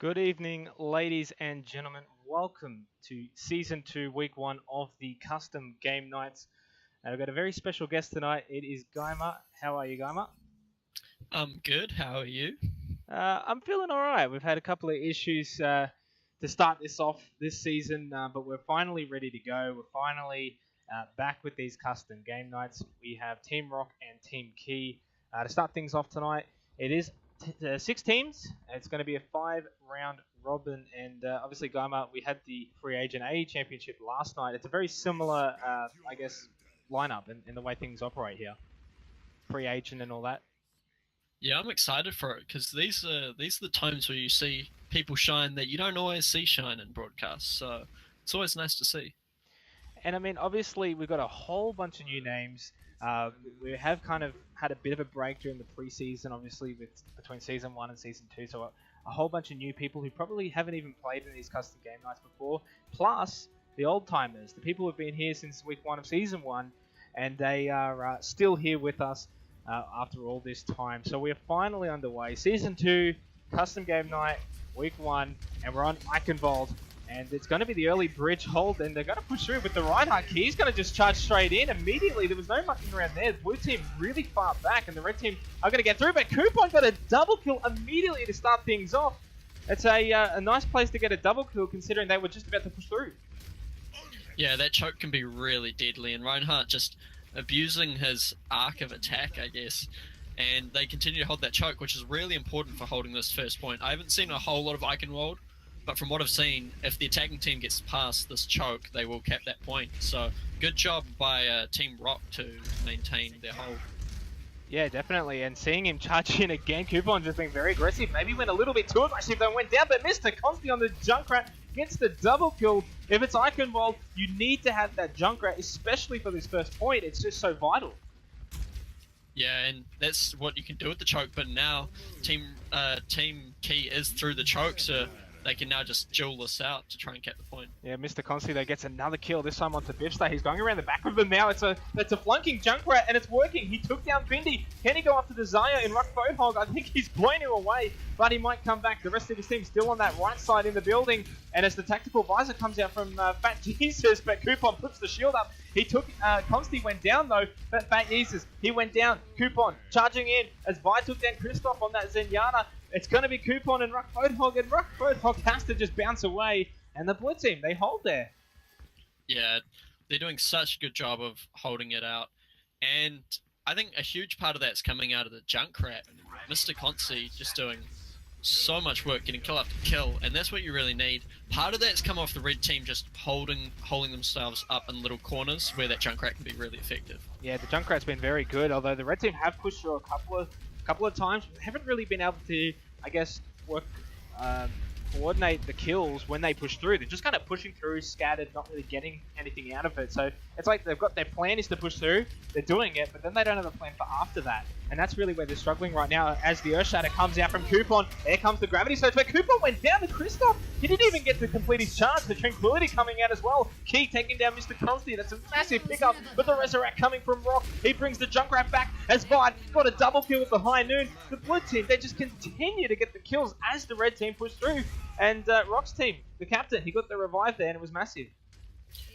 Good evening, ladies and gentlemen. Welcome to Season 2, Week 1 of the Custom Game Nights. And I've got a very special guest tonight. It is Gaima. How are you, Gaima? I'm good. How are you? I'm feeling alright. We've had a couple of issues to start this off this season, but we're finally ready to go. We're finally back with these Custom Game Nights. We have Team Rock and Team Key to start things off tonight. It is 6 teams. It's going to be a 5-round robin, and obviously, Gaima, we had the Free Agent A Championship last night. It's a very similar, lineup in the way things operate here. Free Agent and all that. Yeah, I'm excited for it because these are the times where you see people shine that you don't always see shine in broadcasts. So it's always nice to see. And I mean, obviously, we've got a whole bunch of new names. We have kind of had a bit of a break during the preseason, obviously, between Season 1 and Season 2. So a whole bunch of new people who probably haven't even played in these custom game nights before. Plus, the old-timers, the people who have been here since Week 1 of Season 1. And they are still here with us after all this time. So we are finally underway. Season 2, custom game night, Week 1. And we're on Eichenwald. And it's going to be the early bridge hold, and they're going to push through with the Reinhardt key. He's going to just charge straight in immediately. There was no mucking around there. The blue team really far back, and the red team are going to get through. But Coupon got a double kill immediately to start things off. It's a nice place to get a double kill, considering they were just about to push through. Yeah, that choke can be really deadly, and Reinhardt just abusing his arc of attack, I guess. And they continue to hold that choke, which is really important for holding this first point. I haven't seen a whole lot of Eichenwald, but from what I've seen, if the attacking team gets past this choke, they will cap that point. So, good job by Team Rock to maintain their hold. Yeah, definitely. And seeing him charge in again, Coupon just being very aggressive. Maybe went a little bit too aggressive, then went down. But Mr. Consti on the Junkrat gets the double kill. If it's Eichenwald, you need to have that Junkrat, especially for this first point. It's just so vital. Yeah, and that's what you can do with the choke. But now, Team Key is through the choke, so they can now just duel this out to try and cap the point. Yeah, Mr. Consti though gets another kill, this time onto Bifstay. He's going around the back of him now. It's a flunking Junkrat, and it's working. He took down Bindi. Can he go after the Zaya in Ruck Bohog? I think he's blown him away, but he might come back. The rest of his team still on that right side in the building, and as the tactical visor comes out from Fat Jesus, but Coupon puts the shield up. He took, Consti went down though, but Fat Jesus, he went down. Coupon charging in as Vi took down Christoph on that Zenyatta. It's going to be Coupon and Ruck Bohog, and Ruck Bohog has to just bounce away. And the blue team, they hold there. Yeah, they're doing such a good job of holding it out. And I think a huge part of that's coming out of the Junkrat. Mr. Consi just doing so much work, getting kill after kill, and that's what you really need. Part of that's come off the red team just holding themselves up in little corners where that Junkrat can be really effective. Yeah, the Junkrat's been very good, although the red team have pushed through a couple of times. Haven't really been able to, I guess, coordinate the kills when they push through. They're just kind of pushing through, scattered, not really getting anything out of it. So it's like they've got their plan is to push through, they're doing it, but then they don't have a plan for after that. And that's really where they're struggling right now as the Earth Shatter comes out from Coupon. There comes the Gravity Surge, but Coupon went down to Christoph. He didn't even get to complete his charge. The Tranquility coming out as well. Key taking down Mr. Consti. That's a massive pickup, but the Resurrect coming from Rock. He brings the Junkrat back as Vide got a double kill with the High Noon. The blue team, they just continue to get the kills as the red team push through. And Rock's team, the captain, he got the revive there and it was massive.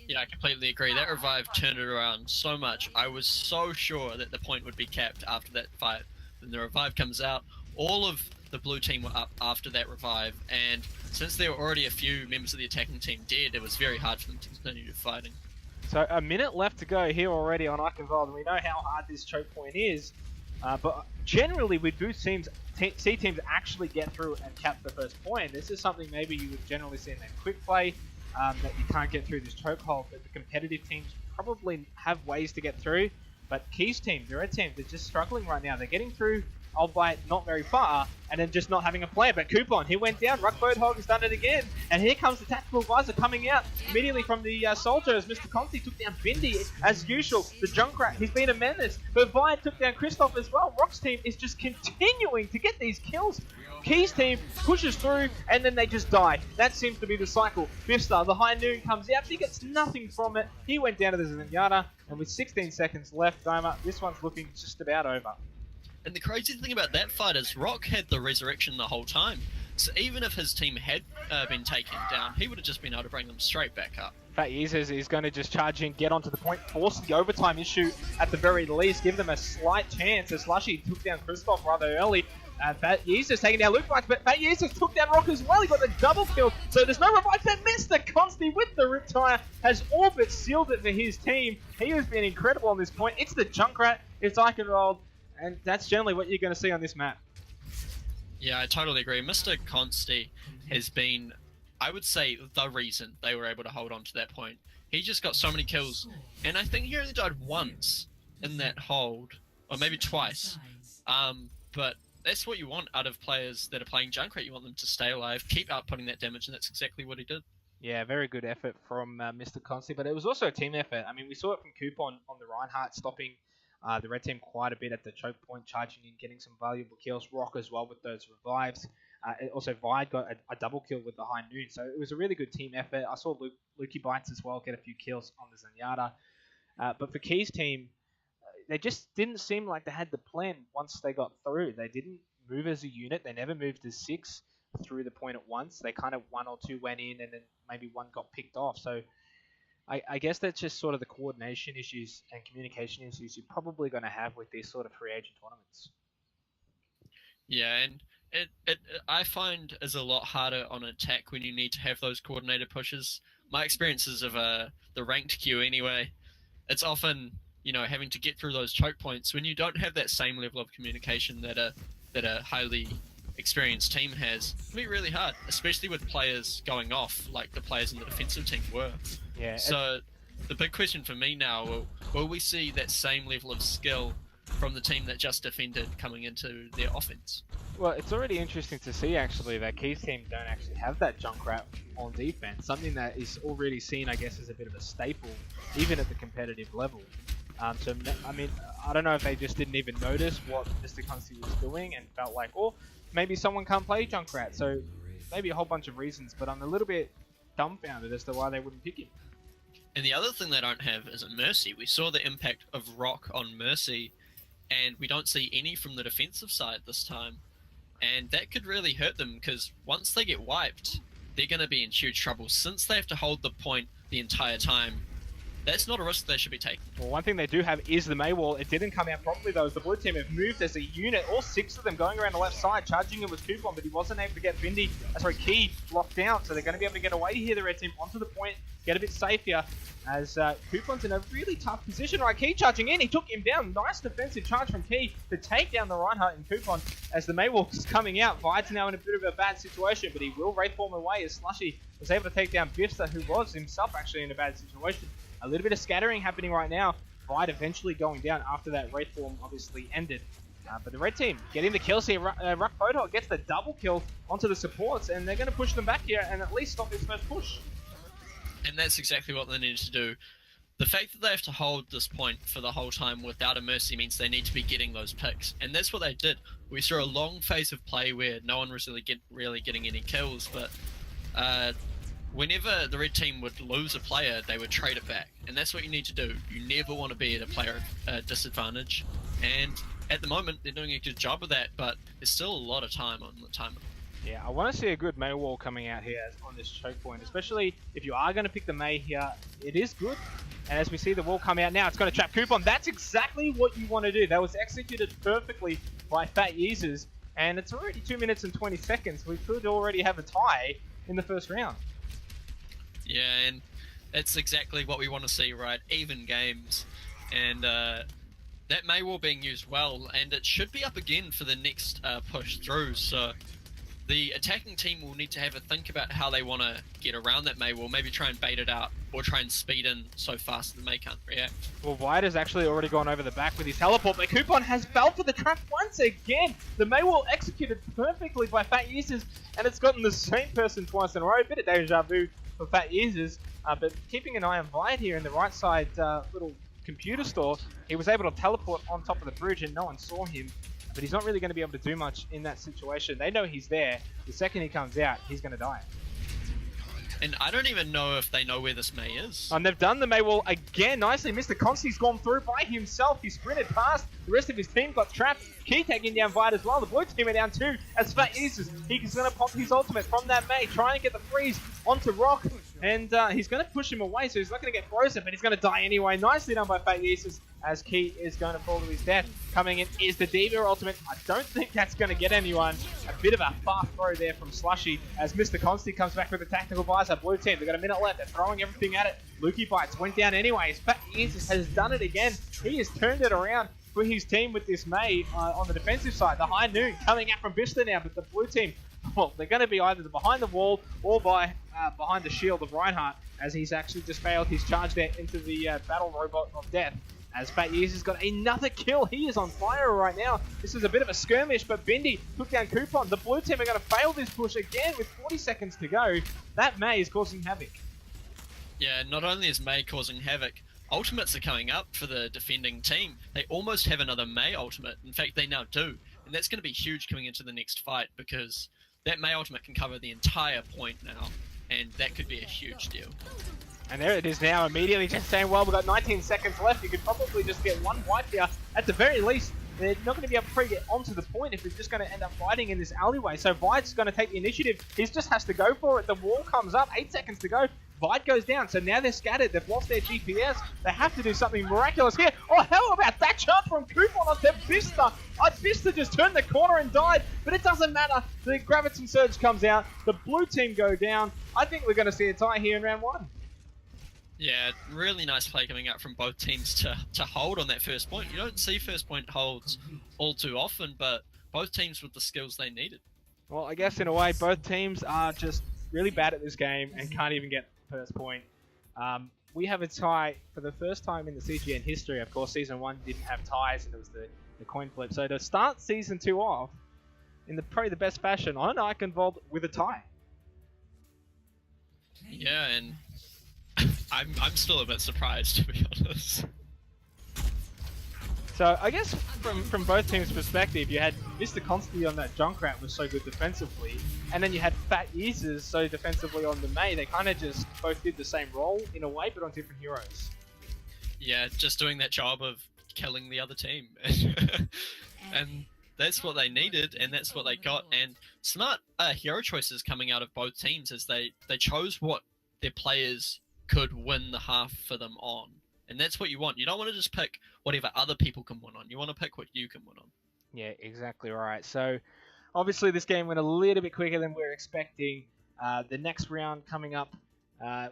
Yeah, I completely agree. That revive turned it around so much. I was so sure that the point would be capped after that fight. Then the revive comes out. All of the blue team were up after that revive, and since there were already a few members of the attacking team dead, it was very hard for them to continue fighting. So a minute left to go here already on Eichenwald, and we know how hard this choke point is. But generally, we do see teams actually get through and cap the first point. This is something maybe you would generally see in that quick play, that you can't get through this chokehold. But the competitive teams probably have ways to get through. But Key's team, the red team, they're just struggling right now. They're getting through, albeit not very far, and then just not having a plan. But Coupon, he went down. Ruck Bohog has done it again. And here comes the tactical visor coming out immediately from the soldier as Mr. Conti took down Bindi as usual. The Junkrat, he's been a menace. But Vi took down Christoph as well. Rock's team is just continuing to get these kills. Key's team pushes through and then they just die. That seems to be the cycle. Bifstar, the High Noon comes out. He gets nothing from it. He went down to the Zenyatta. And with 16 seconds left, Gaima, this one's looking just about over. And the crazy thing about that fight is Rock had the resurrection the whole time. So even if his team had been taken down, he would have just been able to bring them straight back up. Fat Yeezers is going to just charge in, get onto the point, force the overtime issue at the very least, give them a slight chance as Slushy took down Kristoff rather early. Fat Yeezers taking down Luke Bites, but Fat Yeezers took down Rock as well. He got the double kill, so there's no revive. But Mr. Consti with the Riptire has all but sealed it for his team. He has been incredible on this point. It's the Junkrat, it's Eichenwald, and that's generally what you're going to see on this map. Yeah, I totally agree. Mr. Consti has been, I would say, the reason they were able to hold on to that point. He just got so many kills, and I think he only died once in that hold, or maybe twice. But that's what you want out of players that are playing Junkrat. You want them to stay alive, keep outputting that damage, and that's exactly what he did. Yeah, very good effort from Mr. Consti, but it was also a team effort. I mean, we saw it from Coupon on the Reinhardt, stopping the red team quite a bit at the choke point, charging in, getting some valuable kills. Rock as well with those revives. Also, Vide got a double kill with the High Noon, so it was a really good team effort. I saw Lukey Bites as well get a few kills on the Zenyatta. But for Key's team, they just didn't seem like they had the plan once they got through. They didn't move as a unit. They never moved as 6 through the point at once. They kind of 1 or 2 went in, and then maybe 1 got picked off. So I guess that's just sort of the coordination issues and communication issues you're probably going to have with these sort of free agent tournaments. Yeah, and I find is a lot harder on attack when you need to have those coordinated pushes. My experiences of the ranked queue anyway, it's often, you know, having to get through those choke points when you don't have that same level of communication that a highly experienced team has. It can be really hard, especially with players going off like the players in the defensive team were. Yeah. So the big question for me now, will we see that same level of skill from the team that just defended coming into their offense? Well, it's already interesting to see actually that Key's team don't actually have that Junkrat on defense, something that is already seen, I guess, as a bit of a staple, even at the competitive level. So, I mean, I don't know if they just didn't even notice what Mr. Consti was doing and felt like, oh, maybe someone can't play Junkrat, so maybe a whole bunch of reasons, but I'm a little bit dumbfounded as to why they wouldn't pick him. And the other thing they don't have is a Mercy. We saw the impact of Rock on Mercy, and we don't see any from the defensive side this time. And that could really hurt them, because once they get wiped, they're going to be in huge trouble. Since they have to hold the point the entire time, that's not a risk they should be taking. Well, one thing they do have is the Maywall. It didn't come out properly though, as the blue team have moved as a unit, all 6 of them going around the left side, charging in with Coupon, but he wasn't able to get Key locked down, so they're going to be able to get away here, the red team, onto the point, get a bit safer, as Coupon's in a really tough position. Right, Key charging in, he took him down. Nice defensive charge from Key to take down the Reinhardt and Coupon as the Maywall is coming out. Vide's now in a bit of a bad situation, but he will Wraithform away as Slushy was able to take down Bifster, who was himself actually in a bad situation. A little bit of scattering happening right now. Vide eventually going down after that Wraithform obviously ended. But the red team getting the kills here. Ruck Photo gets the double kill onto the supports, and they're going to push them back here and at least stop this first push. And that's exactly what they need to do. The fact that they have to hold this point for the whole time without a Mercy means they need to be getting those picks. And that's what they did. We saw a long phase of play where no one was really getting any kills, but whenever the red team would lose a player, they would trade it back. And that's what you need to do. You never want to be at a player disadvantage. And at the moment, they're doing a good job of that, but there's still a lot of time on the timer. Yeah, I want to see a good Mei wall coming out here on this choke point, especially if you are going to pick the Mei here. It is good. And as we see the wall come out now, it's going to trap Coupon. That's exactly what you want to do. That was executed perfectly by Fat Yeezers. And it's already 2 minutes and 20 seconds. We could already have a tie in the first round. Yeah, and that's exactly what we want to see, right? Even games. And that Mei wall being used well, and it should be up again for the next push through. So the attacking team will need to have a think about how they want to get around that Mei wall, maybe try and bait it out, or try and speed in so fast that Mei can't react. Well, White has actually already gone over the back with his teleport, but Coupon has fell for the trap once again. The Mei wall executed perfectly by Fat Users, and it's gotten the same person twice in a row. A bit of deja vu for Fat Users, but keeping an eye on White here in the right side little computer store, he was able to teleport on top of the bridge and no one saw him. But he's not really going to be able to do much in that situation. They know he's there. The second he comes out, he's going to die. And I don't even know if they know where this May is. And they've done the May wall again nicely. Mr. Consti's gone through by himself. He sprinted past. The rest of his team got trapped. Key taking down Vite as well. The blue team are down too. As Fat uses, he's going to pop his ultimate from that May, trying to get the freeze onto Rock. And he's going to push him away, so he's not going to get frozen, but he's going to die anyway. Nicely done by Fat uses, as Key is going to fall to his death. Coming in is the Diva ultimate. I don't think that's going to get anyone. A bit of a fast throw there from Slushy as Mr. Consti comes back with a tactical visor. Blue team, they've got a minute left. They're throwing everything at it. Lukey Bites went down anyways. Fat Ears has done it again. He has turned it around for his team with this May on the defensive side. The High Noon coming out from Bista now, but the blue team, well, they're going to be either behind the wall or behind the shield of Reinhardt, as he's actually just failed his charge there into the battle robot of death. As Fat Years has got another kill. He is on fire right now. This is a bit of a skirmish, but Bindi took down Coupon. The blue team are going to fail this push again with 40 seconds to go. That May is causing havoc. Yeah, not only is May causing havoc, ultimates are coming up for the defending team. They almost have another May ultimate. In fact, they now do. And that's going to be huge coming into the next fight, because that May ultimate can cover the entire point now. And that could be a huge deal. And there it is now, immediately just saying, well, we've got 19 seconds left. You could probably just get one wipe here. At the very least, they're not going to be able to get onto the point if they're just going to end up fighting in this alleyway. So Vite's going to take the initiative. He just has to go for it. The wall comes up, 8 seconds to go. Vite goes down, so now they're scattered. They've lost their GPS. They have to do something miraculous here. Oh, how about that chance from Coupon onto Bista? Bista just turned the corner and died, but it doesn't matter. The Graviton Surge comes out. The blue team go down. I think we're going to see a tie here in round 1. Yeah, really nice play coming out from both teams to hold on that first point. You don't see first point holds all too often, but both teams with the skills they needed. Well, I guess in a way, both teams are just really bad at this game and can't even get the first point. We have a tie for the first time in the CGN history. Of course, Season 1 didn't have ties, and it was the coin flip. So to start Season 2 off in probably the best fashion on Eichenwald with a tie. Yeah, and I'm still a bit surprised, to be honest. So I guess from both teams' perspective, you had Mr. Consti on that Junkrat was so good defensively, and then you had Fat Yeezers so defensively on the May. They kind of just both did the same role in a way, but on different heroes. Yeah, just doing that job of killing the other team. And that's what they needed, and that's what they got. And smart hero choices coming out of both teams as they chose what their players could win the half for them on. And that's what you want. You don't want to just pick whatever other people can win on. You want to pick what you can win on. Yeah, exactly right. So obviously this game went a little bit quicker than we were expecting. The next round coming up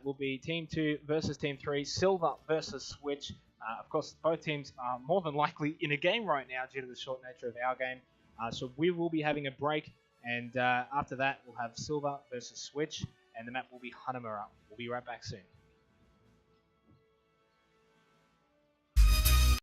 will be Team 2 versus Team 3, Silver versus Switch. Of course, both teams are more than likely in a game right now due to the short nature of our game. So we will be having a break, and after that we'll have Silver versus Switch, and the map will be Hanamura. We'll be right back soon.